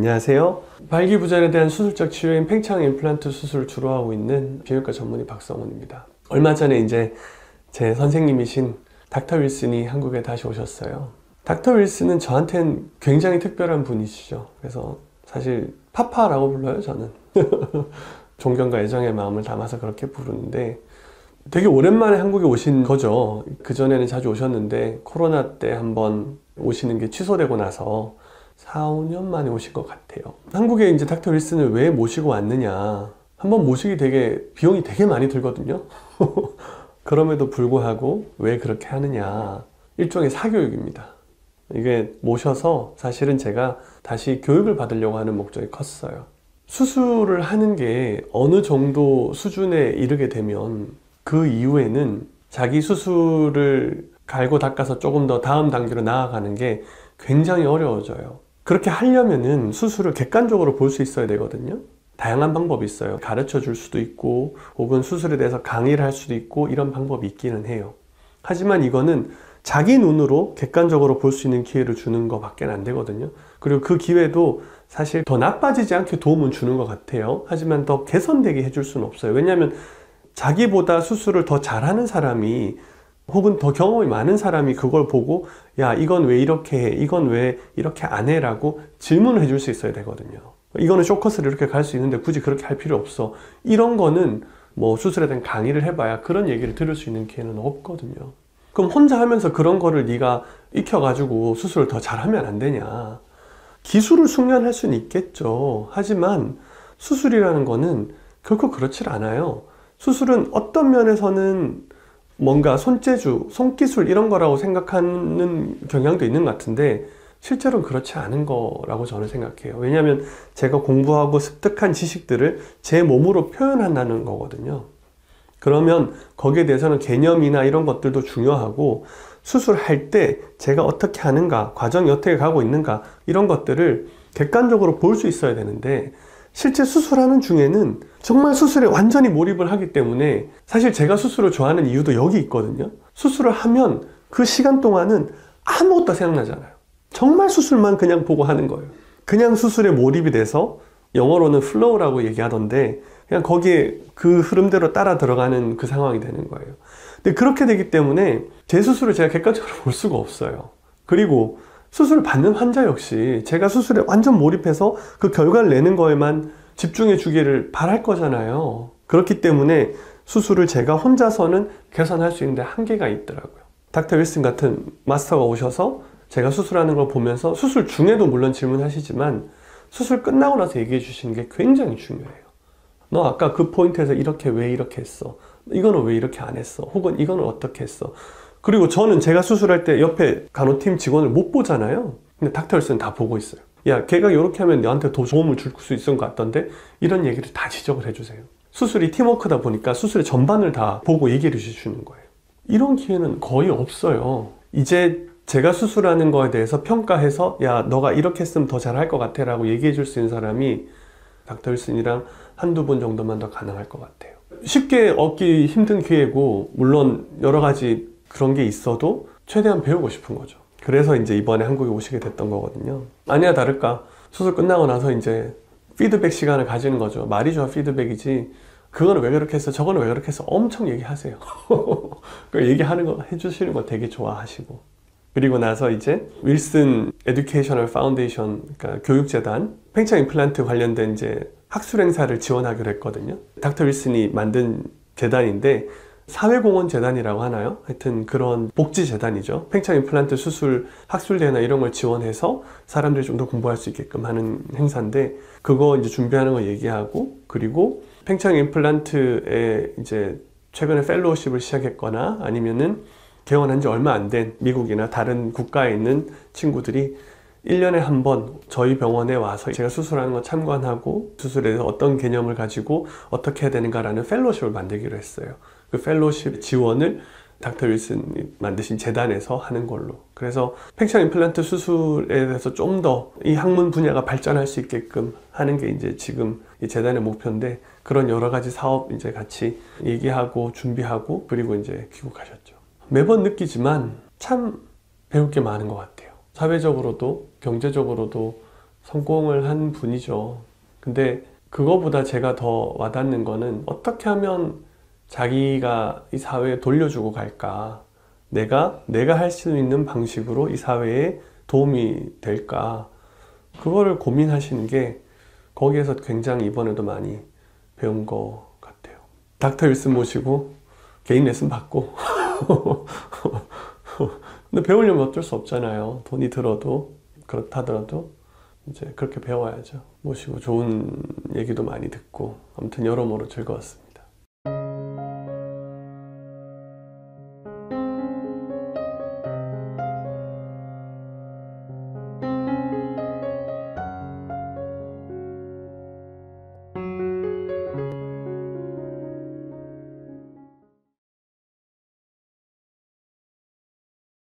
안녕하세요. 발기부전에 대한 수술적 치료인 팽창 임플란트 수술을 주로 하고 있는 비뇨기과 전문의 박성훈입니다. 얼마 전에 이제 제 선생님이신 닥터 윌슨이 한국에 다시 오셨어요. 닥터 윌슨은 저한테는 굉장히 특별한 분이시죠. 그래서 사실 파파라고 불러요, 저는. 존경과 애정의 마음을 담아서 그렇게 부르는데 되게 오랜만에 한국에 오신 거죠. 그전에는 자주 오셨는데 코로나 때 한번 오시는 게 취소되고 나서 4, 5년 만에 오신 것 같아요. 한국에 이제 닥터 윌슨을 왜 모시고 왔느냐. 한번 모시기 비용이 되게 많이 들거든요. 그럼에도 불구하고 왜 그렇게 하느냐. 일종의 사교육입니다. 이게 모셔서 사실은 제가 다시 교육을 받으려고 하는 목적이 컸어요. 수술을 하는 게 어느 정도 수준에 이르게 되면 그 이후에는 자기 수술을 갈고 닦아서 조금 더 다음 단계로 나아가는 게 굉장히 어려워져요. 그렇게 하려면은 수술을 객관적으로 볼 수 있어야 되거든요. 다양한 방법이 있어요. 가르쳐 줄 수도 있고 혹은 수술에 대해서 강의를 할 수도 있고 이런 방법이 있기는 해요. 하지만 이거는 자기 눈으로 객관적으로 볼 수 있는 기회를 주는 것밖에 안 되거든요. 그리고 그 기회도 사실 더 나빠지지 않게 도움은 주는 것 같아요. 하지만 더 개선되게 해줄 수는 없어요. 왜냐하면 자기보다 수술을 더 잘하는 사람이 혹은 더 경험이 많은 사람이 그걸 보고 야, 이건 왜 이렇게 해? 이건 왜 이렇게 안 해? 라고 질문을 해줄 수 있어야 되거든요. 이거는 쇼커스를 이렇게 갈 수 있는데 굳이 그렇게 할 필요 없어. 이런 거는 뭐 수술에 대한 강의를 해봐야 그런 얘기를 들을 수 있는 기회는 없거든요. 그럼 혼자 하면서 그런 거를 네가 익혀가지고 수술을 더 잘하면 안 되냐. 기술을 숙련할 수는 있겠죠. 하지만 수술이라는 거는 결코 그렇지 않아요. 수술은 어떤 면에서는 뭔가 손재주, 손기술 이런 거라고 생각하는 경향도 있는 것 같은데 실제로는 그렇지 않은 거라고 저는 생각해요. 왜냐하면 제가 공부하고 습득한 지식들을 제 몸으로 표현한다는 거거든요. 그러면 거기에 대해서는 개념이나 이런 것들도 중요하고 수술할 때 제가 어떻게 하는가, 과정이 어떻게 가고 있는가 이런 것들을 객관적으로 볼 수 있어야 되는데 실제 수술하는 중에는 정말 수술에 완전히 몰입을 하기 때문에 사실 제가 수술을 좋아하는 이유도 여기 있거든요. 수술을 하면 그 시간 동안은 아무것도 생각나잖아요. 정말 수술만 그냥 보고 하는 거예요. 그냥 수술에 몰입이 돼서 영어로는 플로우라고 얘기하던데 그냥 거기에 그 흐름대로 따라 들어가는 그 상황이 되는 거예요. 근데 그렇게 되기 때문에 제 수술을 제가 객관적으로 볼 수가 없어요. 그리고 수술을 받는 환자 역시 제가 수술에 완전 몰입해서 그 결과를 내는 거에만 집중해 주기를 바랄 거잖아요. 그렇기 때문에 수술을 제가 혼자서는 개선할 수 있는데 한계가 있더라고요. 닥터 윌슨 같은 마스터가 오셔서 제가 수술하는 걸 보면서 수술 중에도 물론 질문하시지만 수술 끝나고 나서 얘기해 주시는 게 굉장히 중요해요. 너 아까 그 포인트에서 왜 이렇게 했어? 이거는 왜 이렇게 안 했어? 혹은 이거는 어떻게 했어? 그리고 저는 제가 수술할 때 옆에 간호팀 직원을 못 보잖아요. 근데 닥터 윌슨은 다 보고 있어요. 야, 걔가 이렇게 하면 너한테 더 도움을 줄 수 있을 것 같던데 이런 얘기를 다 지적을 해주세요. 수술이 팀워크다 보니까 수술의 전반을 다 보고 얘기를 해주시는 거예요. 이런 기회는 거의 없어요. 이제 제가 수술하는 거에 대해서 평가해서 야, 너가 이렇게 했으면 더 잘할 것 같아 라고 얘기해 줄 수 있는 사람이 닥터 윌슨이랑 한두 분 정도만 더 가능할 것 같아요. 쉽게 얻기 힘든 기회고 물론 여러 가지 그런 게 있어도 최대한 배우고 싶은 거죠. 그래서 이제 이번에 한국에 오시게 됐던 거거든요. 아니야 다를까 수술 끝나고 나서 이제 피드백 시간을 가지는 거죠. 말이 좋아 피드백이지 그거는 왜 그렇게 했어 저거는 왜 그렇게 했어 엄청 얘기하세요. 그 얘기하는 거 해주시는 거 되게 좋아하시고 그리고 나서 이제 윌슨 에듀케이셔널 파운데이션 그러니까 교육재단 팽창 임플란트 관련된 이제 학술 행사를 지원하기로 했거든요. 닥터 윌슨이 만든 재단인데 사회공헌재단이라고 하나요? 하여튼 그런 복지재단이죠. 팽창 임플란트 수술 학술대회나 이런 걸 지원해서 사람들이 좀 더 공부할 수 있게끔 하는 행사인데 그거 이제 준비하는 거 얘기하고 그리고 팽창 임플란트에 이제 최근에 펠로우십을 시작했거나 아니면은 개원한 지 얼마 안 된 미국이나 다른 국가에 있는 친구들이 1년에 한 번 저희 병원에 와서 제가 수술하는 거 참관하고 수술에 대해서 어떤 개념을 가지고 어떻게 해야 되는가라는 펠로우십을 만들기로 했어요. 그 펠로우십 지원을 닥터 윌슨이 만드신 재단에서 하는 걸로. 그래서 팽창 임플란트 수술에 대해서 좀 더 이 학문 분야가 발전할 수 있게끔 하는 게 이제 지금 이 재단의 목표인데 그런 여러 가지 사업 이제 같이 얘기하고 준비하고 그리고 이제 귀국하셨죠. 매번 느끼지만 참 배울 게 많은 것 같아요. 사회적으로도 경제적으로도 성공을 한 분이죠. 근데 그거보다 제가 더 와닿는 거는 어떻게 하면 자기가 이 사회에 돌려주고 갈까? 내가 할 수 있는 방식으로 이 사회에 도움이 될까? 그거를 고민하시는 게 거기에서 굉장히 이번에도 많이 배운 것 같아요. 닥터 윌슨 모시고 개인 레슨 받고 근데 배우려면 어쩔 수 없잖아요. 돈이 들어도 그렇다더라도 이제 그렇게 배워야죠. 모시고 좋은 얘기도 많이 듣고 아무튼 여러모로 즐거웠습니다.